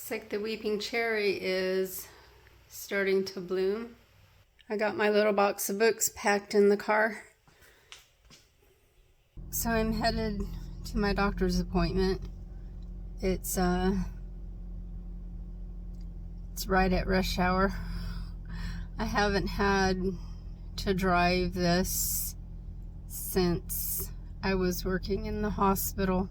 Looks like the weeping cherry is starting to bloom. I got my little box of books packed in the car. So I'm headed to my doctor's appointment. It's right at rush hour. I haven't had to drive this since I was working in the hospital.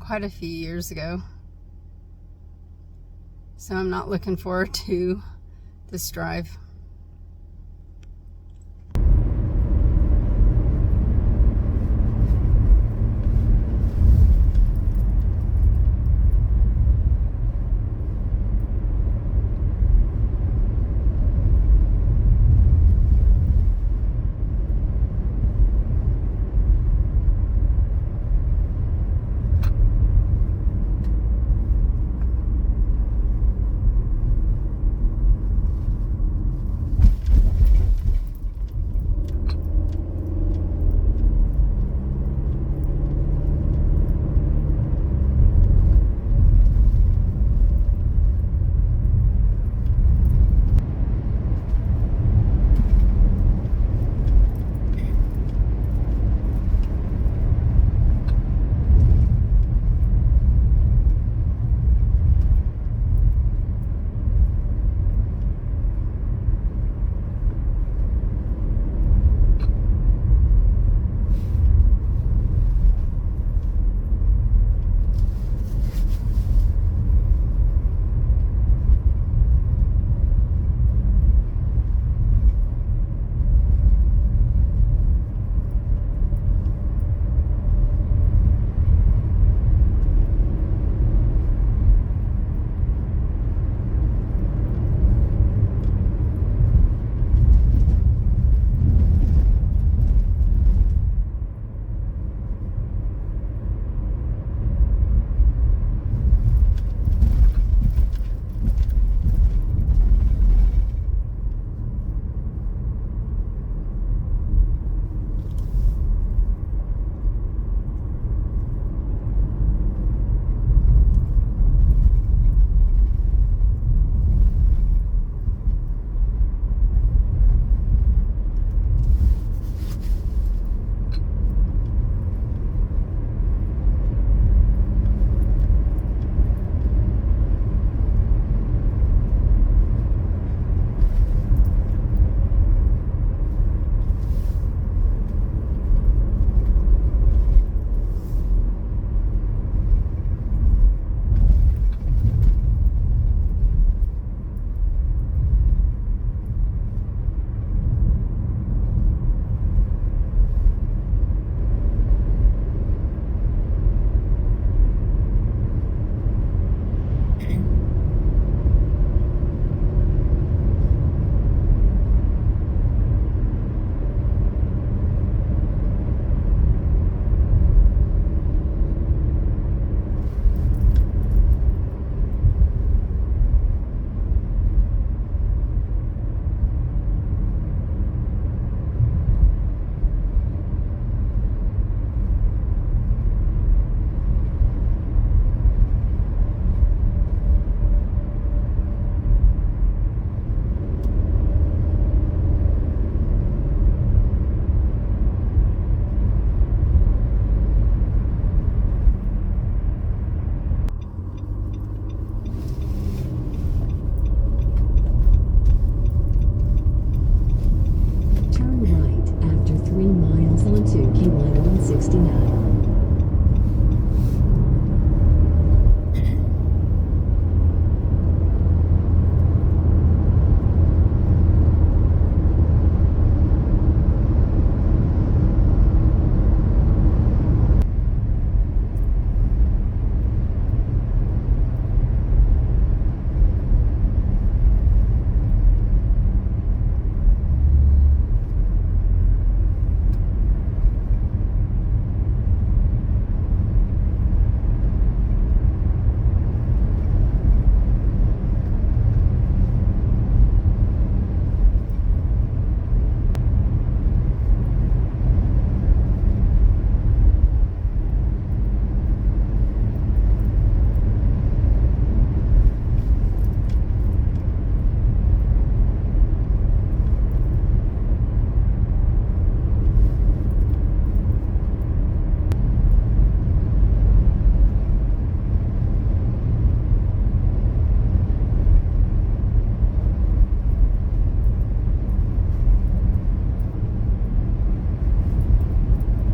Quite a few years ago. So I'm not looking forward to this drive.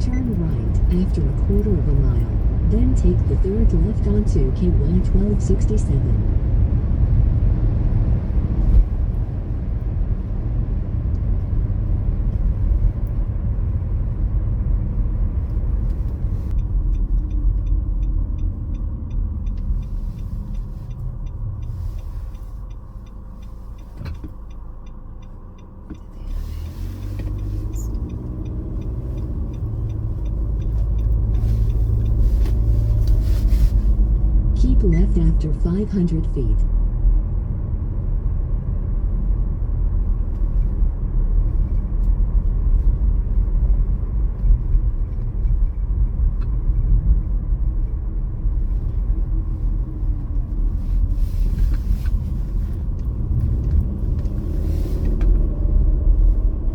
Turn right after a quarter of a mile. Then take the third left onto KY 1267. Keep left after 500 feet.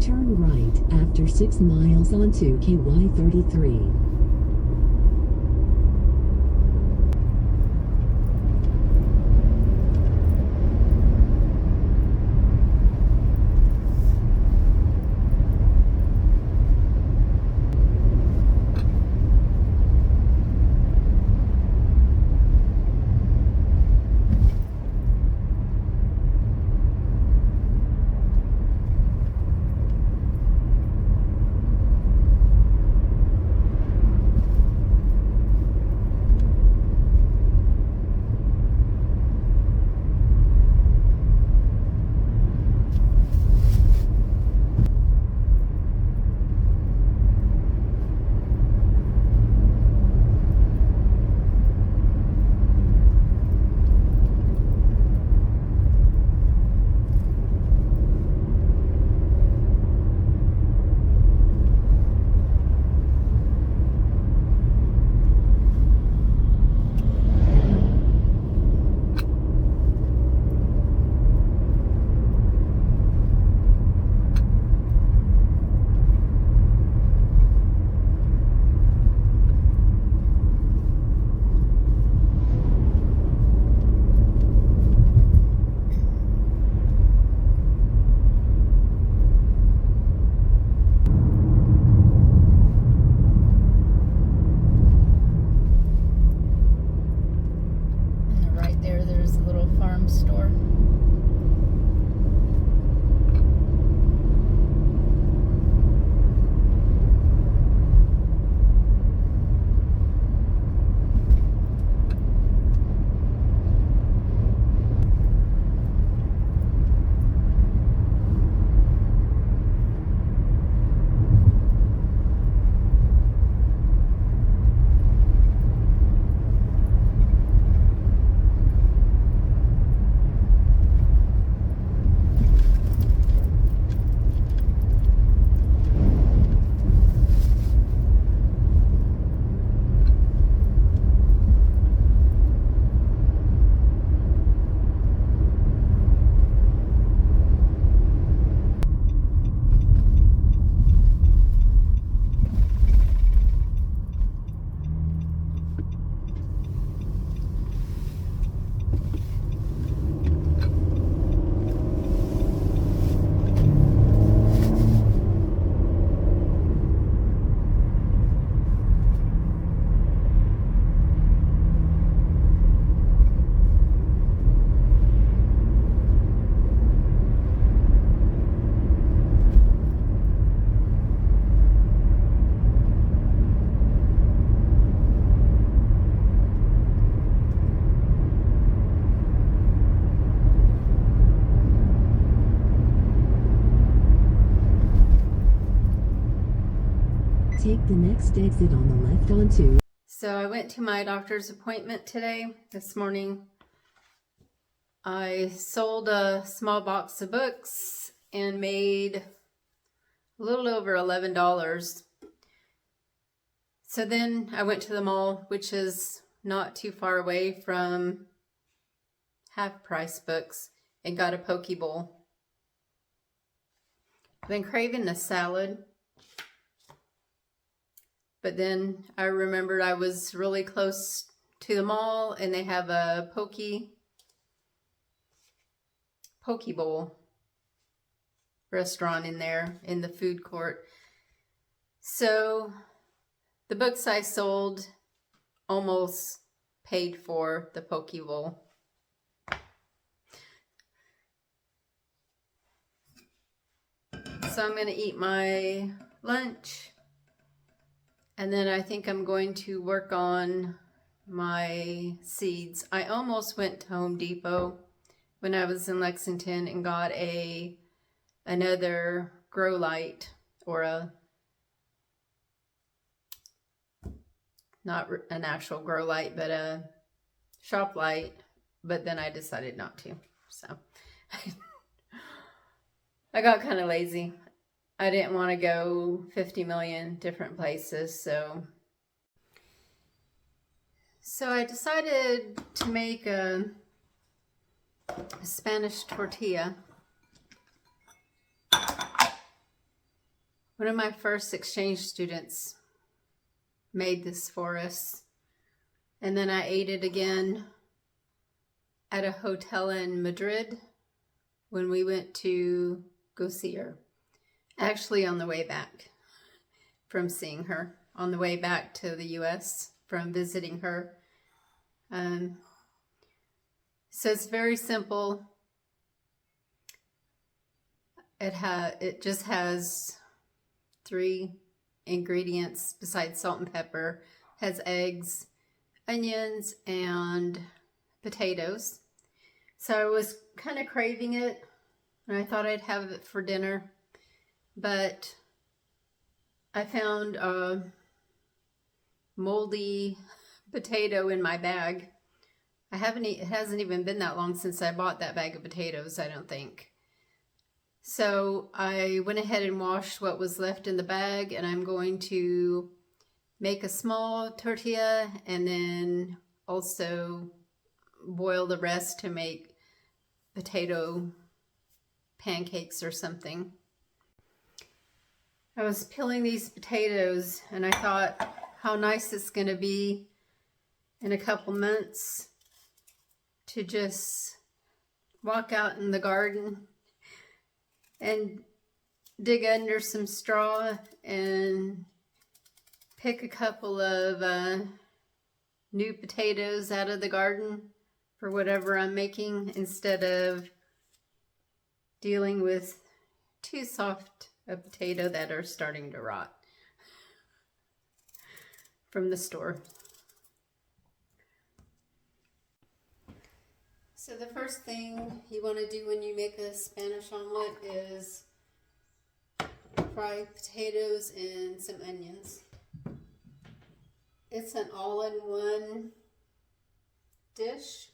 Turn right after 6 miles onto KY 33. There's a little farm store. Take the next exit on the left onto. So I went to my doctor's appointment today, this morning. I sold a small box of books and made a little over $11. So then I went to the mall, which is not too far away from Half Price Books, and got a poke bowl. I've been craving a salad. But then I remembered I was really close to the mall and they have a poke bowl restaurant in there in the food court. So the books I sold almost paid for the poke bowl. So I'm going to eat my lunch, and then I think I'm going to work on my seeds. I almost went to Home Depot when I was in Lexington and got another grow light, or not an actual grow light, but a shop light, but then I decided not to. So I got kind of lazy. I didn't want to go 50 million different places, so I decided to make a Spanish tortilla. One of my first exchange students made this for us, and then I ate it again at a hotel in Madrid when we went to go see her. Actually, on the way back from seeing her, on the way back to the U.S. from visiting her. So it's very simple. It just has 3 ingredients besides salt and pepper. It has eggs, onions, and potatoes. So I was kind of craving it, and I thought I'd have it for dinner. But I found a moldy potato in my bag. It hasn't even been that long since I bought that bag of potatoes, I don't think. So I went ahead and washed what was left in the bag, and I'm going to make a small tortilla and then also boil the rest to make potato pancakes or something. I was peeling these potatoes, and I thought how nice it's going to be in a couple months to just walk out in the garden and dig under some straw and pick a couple of new potatoes out of the garden for whatever I'm making, instead of dealing with too soft a potato that are starting to rot from the store. So the first thing you want to do when you make a Spanish omelet is fry potatoes and some onions. It's an all-in-one dish.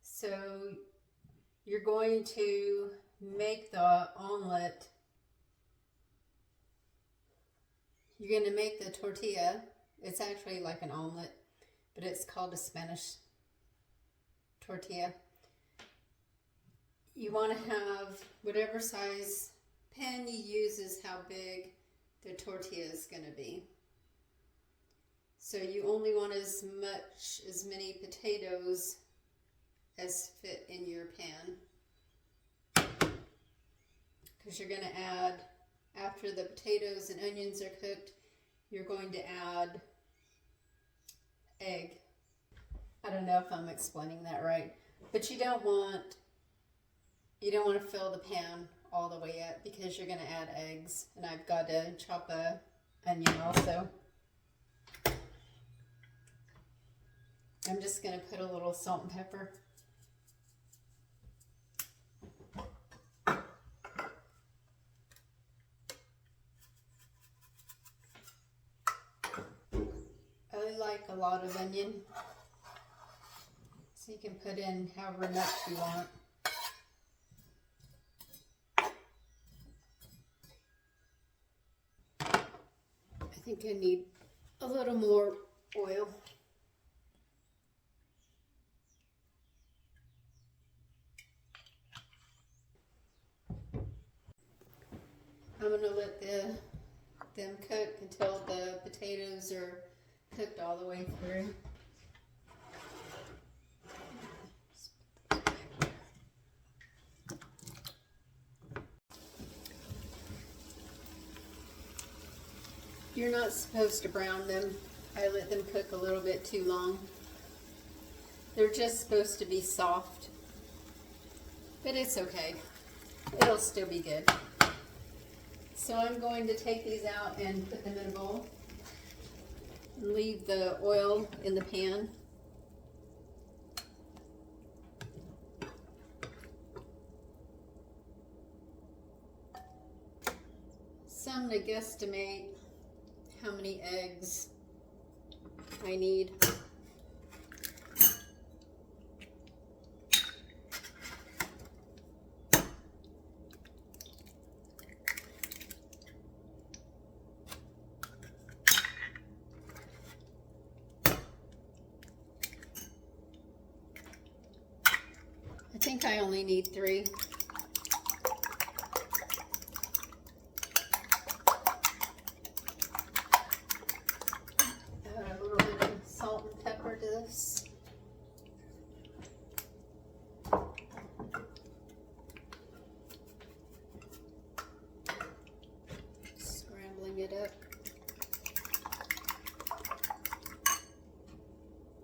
So you're going to make the omelet. You're going to make the tortilla. It's actually like an omelet, but it's called a Spanish tortilla. You want to have whatever size pan you use is how big the tortilla is going to be. So you only want as many potatoes as fit in your pan, because you're going to add, after the potatoes and onions are cooked, you're going to add egg. I don't know if I'm explaining that right, but you don't want to fill the pan all the way up, because you're going to add eggs, and I've got to chop a onion also. I'm just going to put a little salt and pepper. I like a lot of onion, so you can put in however much you want. I think I need a little more oil. I'm going to let them cook until the potatoes are cooked all the way through. You're not supposed to brown them. I let them cook a little bit too long. They're just supposed to be soft, but it's okay. It'll still be good. So I'm going to take these out and put them in a bowl and leave the oil in the pan. So I'm going to guesstimate how many eggs I need. I think I only need 3. Add a little bit of salt and pepper to this. Scrambling it up.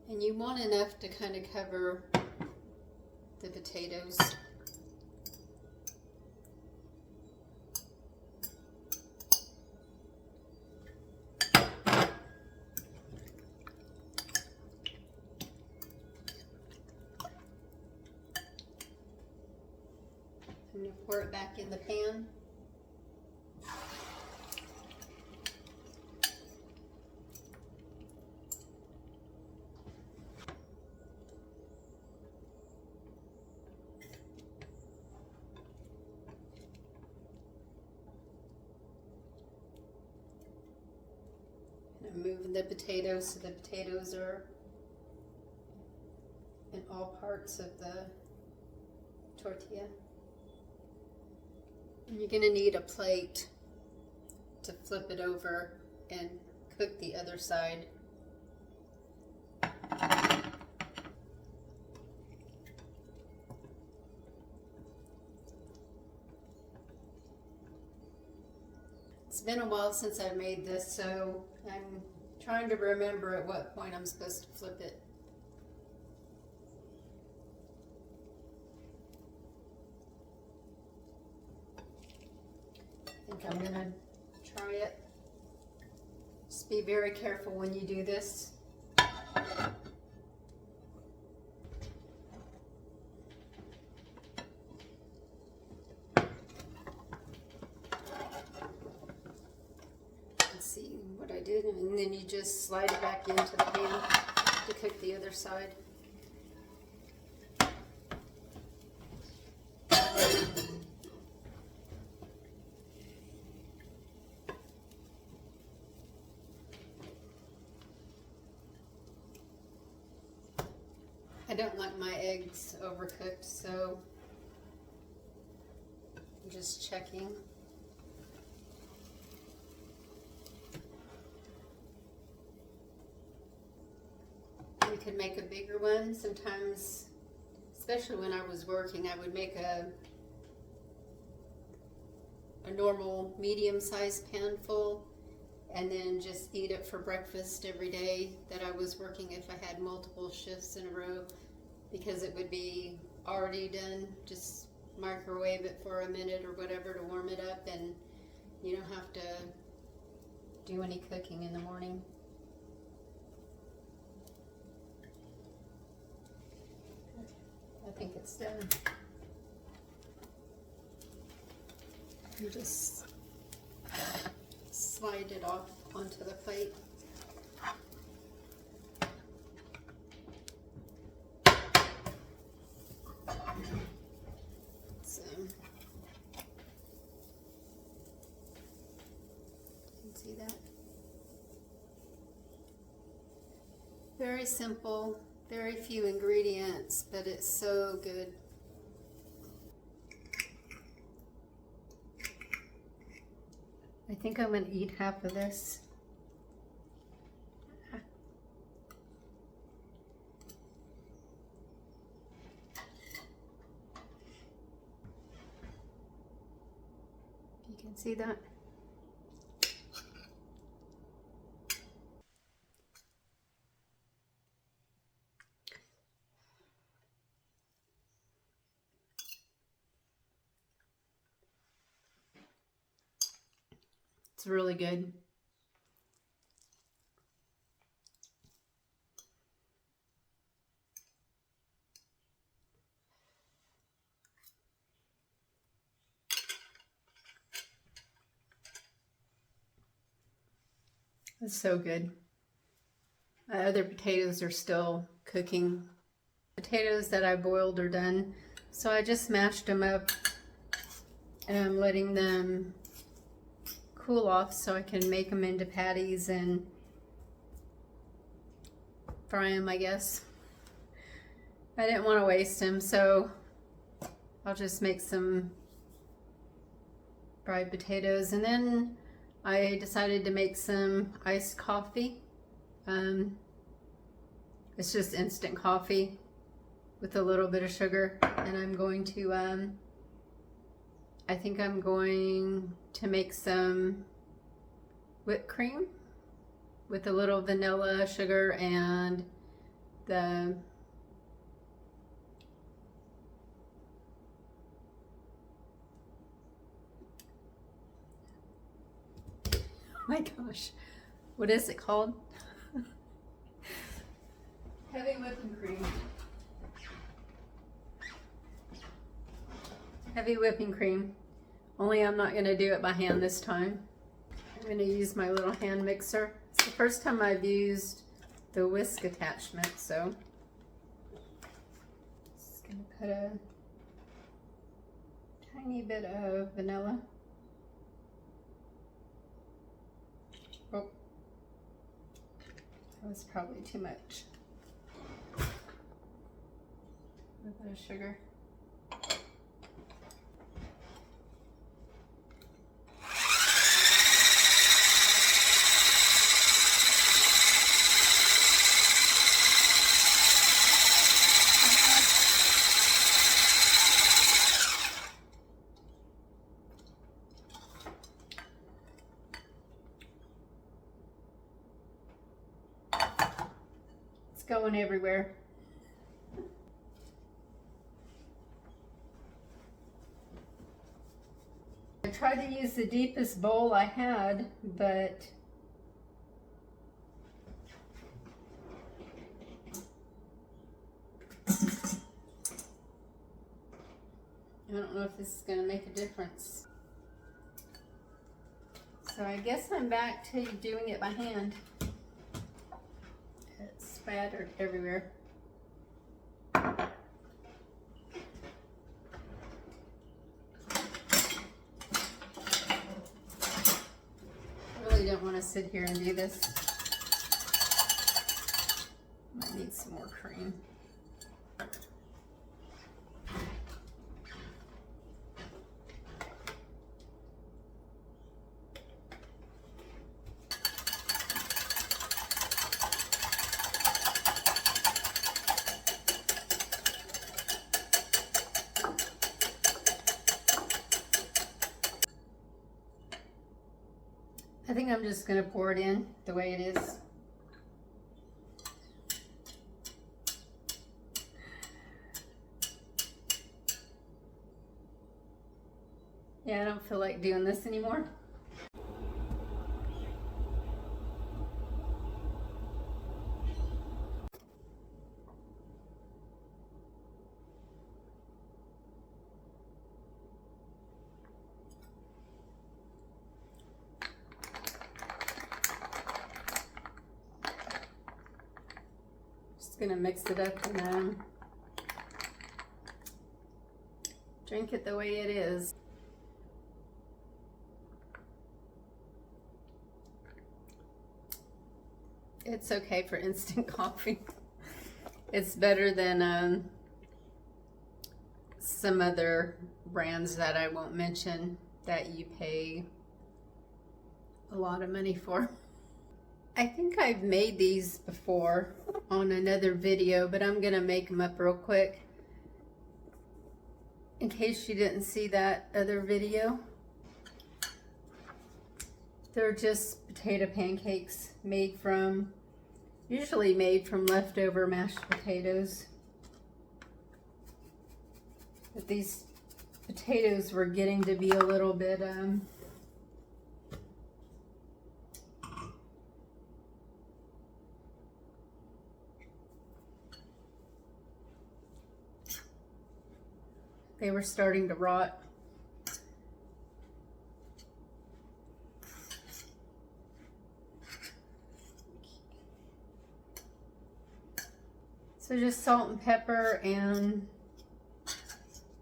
And you want enough to kind of cover the potatoes. I'm going to pour it back in the pan. I'm moving the potatoes so the potatoes are in all parts of the tortilla. And you're going to need a plate to flip it over and cook the other side. It's been a while since I made this, so I'm trying to remember at what point I'm supposed to flip it. I think I'm gonna try it. Just be very careful when you do this. See what I did, and then you just slide it back into the pan to cook the other side. I don't like my eggs overcooked, so I'm just checking. You could make a bigger one. Sometimes, especially when I was working, I would make a normal medium-sized pan full and then just eat it for breakfast every day that I was working if I had multiple shifts in a row, because it would be already done. Just microwave it for a minute or whatever to warm it up, and you don't have to do any cooking in the morning. I think it's done. You just slide it off onto the plate. So, you can see that. Very simple. Very few ingredients, but it's so good. I think I'm going to eat half of this. You can see that. It's really good. It's so good. My other potatoes are still cooking. Potatoes that I boiled are done. So I just mashed them up and I'm letting them cool off so I can make them into patties and fry them, I guess. I didn't want to waste them, so I'll just make some fried potatoes. And then I decided to make some iced coffee. It's just instant coffee with a little bit of sugar, and I'm going to I think I'm going to make some whipped cream with a little vanilla, sugar, and the my gosh, what is it called? Heavy whipping cream. Heavy whipping cream. Only I'm not going to do it by hand this time. I'm going to use my little hand mixer. It's the first time I've used the whisk attachment, so just going to put a tiny bit of vanilla. Oh, that was probably too much. A little bit of sugar. It's going everywhere. I tried to use the deepest bowl I had, but I don't know if this is going to make a difference. So I guess I'm back to doing it by hand. It's spattered everywhere. Don't want to sit here and do this. Might need some more cream. I think I'm just going to pour it in the way it is. Yeah, I don't feel like doing this anymore. Gonna mix it up and drink it the way it is. It's okay for instant coffee. It's better than some other brands that I won't mention that you pay a lot of money for. I think I've made these before on another video, but I'm gonna make them up real quick in case you didn't see that other video. They're just potato pancakes usually made from leftover mashed potatoes. But these potatoes were getting to be a little bit They were starting to rot. So just salt and pepper and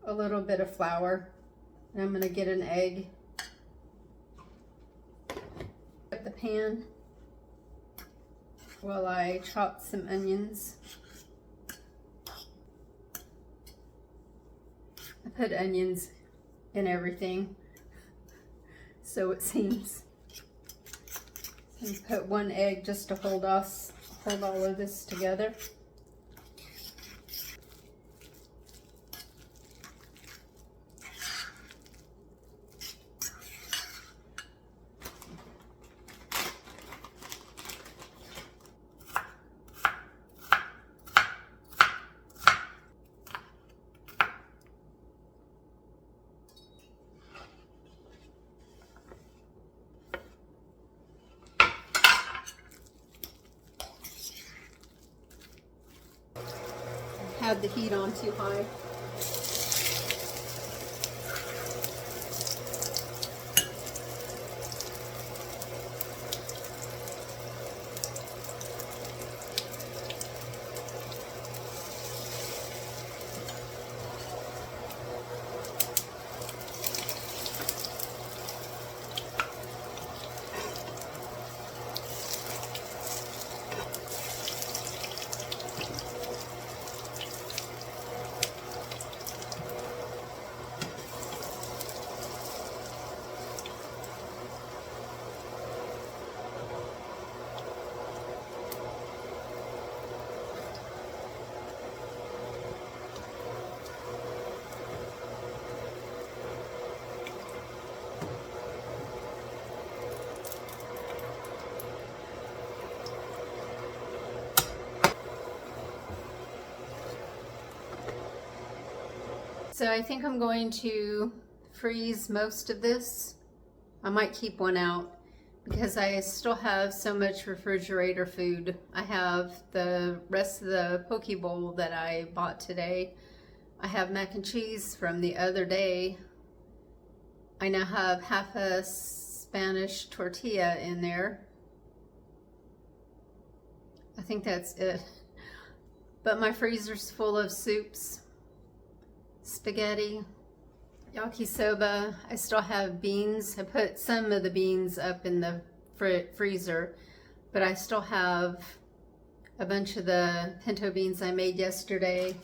a little bit of flour. And I'm gonna get an egg. Put the pan while I chop some onions. I put onions in everything, so it seems. And put one egg just to hold all of this together. Had the heat on too high. So I think I'm going to freeze most of this. I might keep one out because I still have so much refrigerator food. I have the rest of the poke bowl that I bought today. I have mac and cheese from the other day. I now have half a Spanish tortilla in there. I think that's it. But my freezer's full of soups, spaghetti, yakisoba. I still have beans. I put some of the beans up in the freezer, but I still have a bunch of the pinto beans I made yesterday.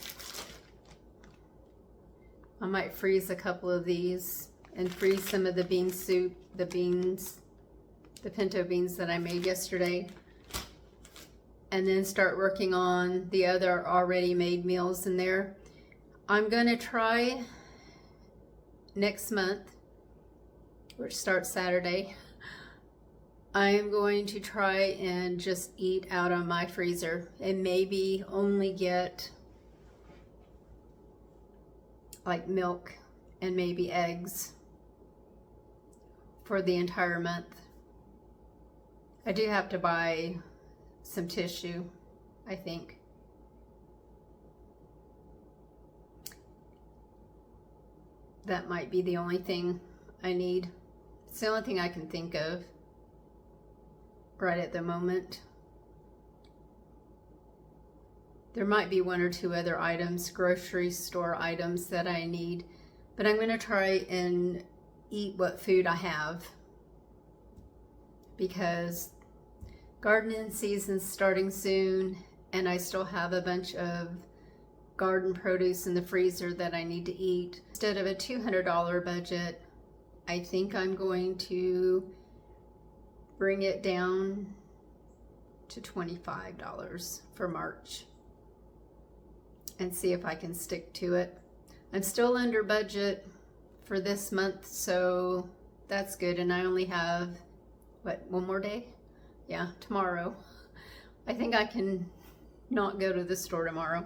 I might freeze a couple of these and freeze some of the bean soup, the pinto beans that I made yesterday, and then start working on the other already made meals in there. I'm gonna try next month, which starts Saturday. I am going to try and just eat out of my freezer and maybe only get like milk and maybe eggs for the entire month. I do have to buy some tissue, I think. That might be the only thing I need. It's the only thing I can think of right at the moment. There might be one or two other items, grocery store items that I need, but I'm gonna try and eat what food I have because gardening season's starting soon and I still have a bunch of garden produce in the freezer that I need to eat. Instead of a $200 budget, I think I'm going to bring it down to $25 for March and see if I can stick to it. I'm still under budget for this month, so that's good. And I only have, what, one more day? Yeah, tomorrow. I think I can not go to the store tomorrow.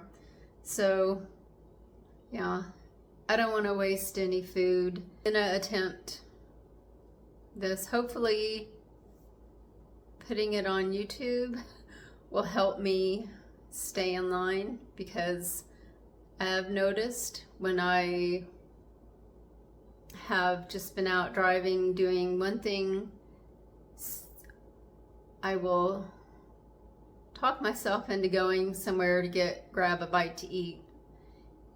So, yeah, I don't want to waste any food. I'm gonna attempt this. Hopefully, putting it on YouTube will help me stay in line because I have noticed when I have just been out driving, doing one thing, I will talk myself into going somewhere to grab a bite to eat.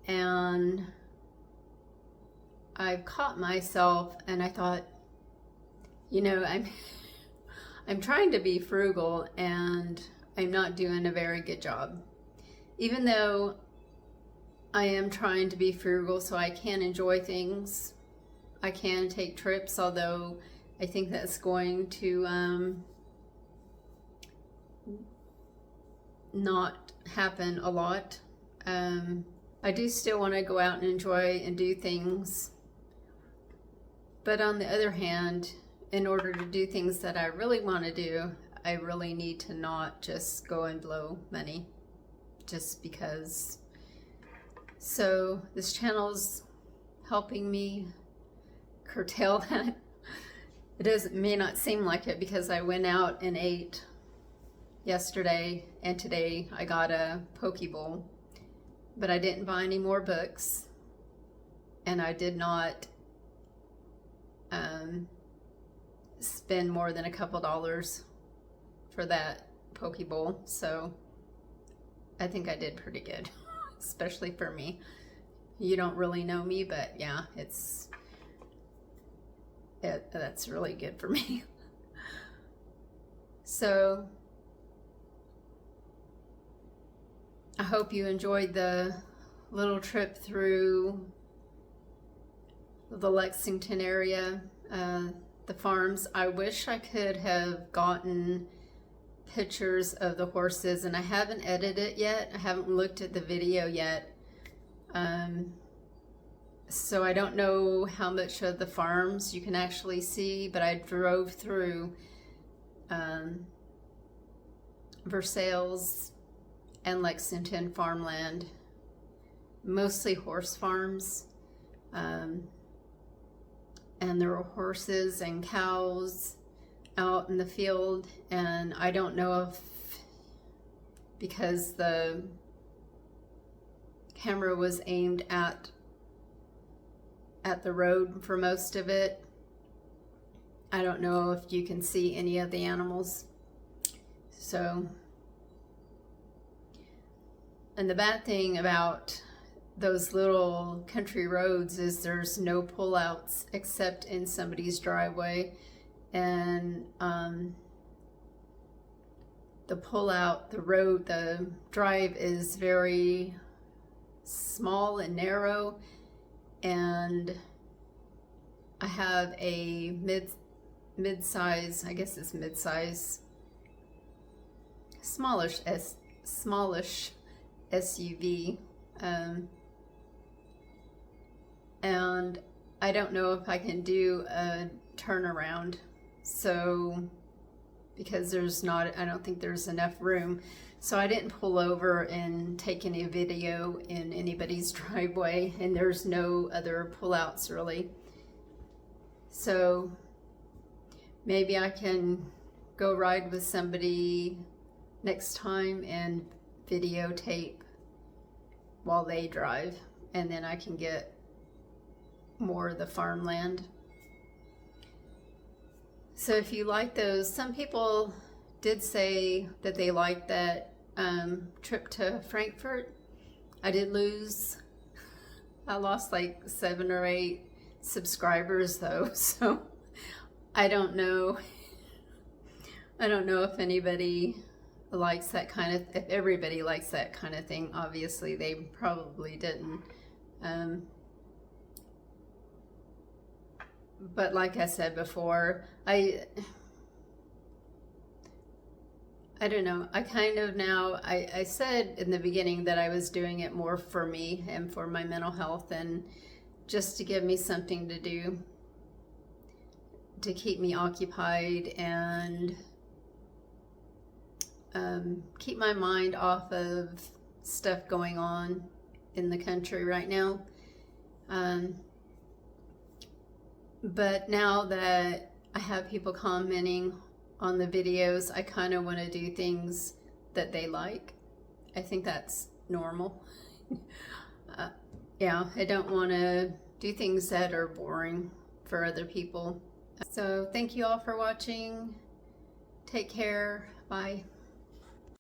And I've caught myself, and I thought, you know, I'm trying to be frugal, and I'm not doing a very good job. Even though I am trying to be frugal so I can enjoy things, I can take trips, although I think that's going to not happen a lot. I do still want to go out and enjoy and do things, but on the other hand, in order to do things that I really want to do, I really need to not just go and blow money just because. So this channel's helping me curtail that. It may not seem like it because I went out and ate yesterday, and today I got a poke bowl, but I didn't buy any more books, and I did not spend more than a couple dollars for that poke bowl. So I think I did pretty good, especially for me. You don't really know me, but yeah, that's really good for me. So I hope you enjoyed the little trip through the Lexington area, the farms. I wish I could have gotten pictures of the horses, and I haven't edited it yet. I haven't looked at the video yet. So I don't know how much of the farms you can actually see, but I drove through Versailles and Lexington farmland, mostly horse farms. And there were horses and cows out in the field, and I don't know if, because the camera was aimed at the road for most of it, I don't know if you can see any of the animals. So, and the bad thing about those little country roads is there's no pullouts except in somebody's driveway, and the drive is very small and narrow, and I have a mid-size, I guess it's mid-size, smallish SUV, and I don't know if I can do a turnaround, so because I don't think there's enough room, so I didn't pull over and take any video in anybody's driveway, and there's no other pullouts really. So maybe I can go ride with somebody next time and videotape while they drive, and then I can get more of the farmland. So if you like those, some people did say that they liked that trip to Frankfurt. I lost like 7 or 8 subscribers though, so I don't know if anybody likes that kind of, if everybody likes that kind of thing. Obviously they probably didn't, but like I said before, I don't know, I kind of now, I said in the beginning that I was doing it more for me and for my mental health, and just to give me something to do to keep me occupied and keep my mind off of stuff going on in the country right now. But now that I have people commenting on the videos, I kind of want to do things that they like. I think that's normal. Yeah, I don't want to do things that are boring for other people. So thank you all for watching. Take care. Bye.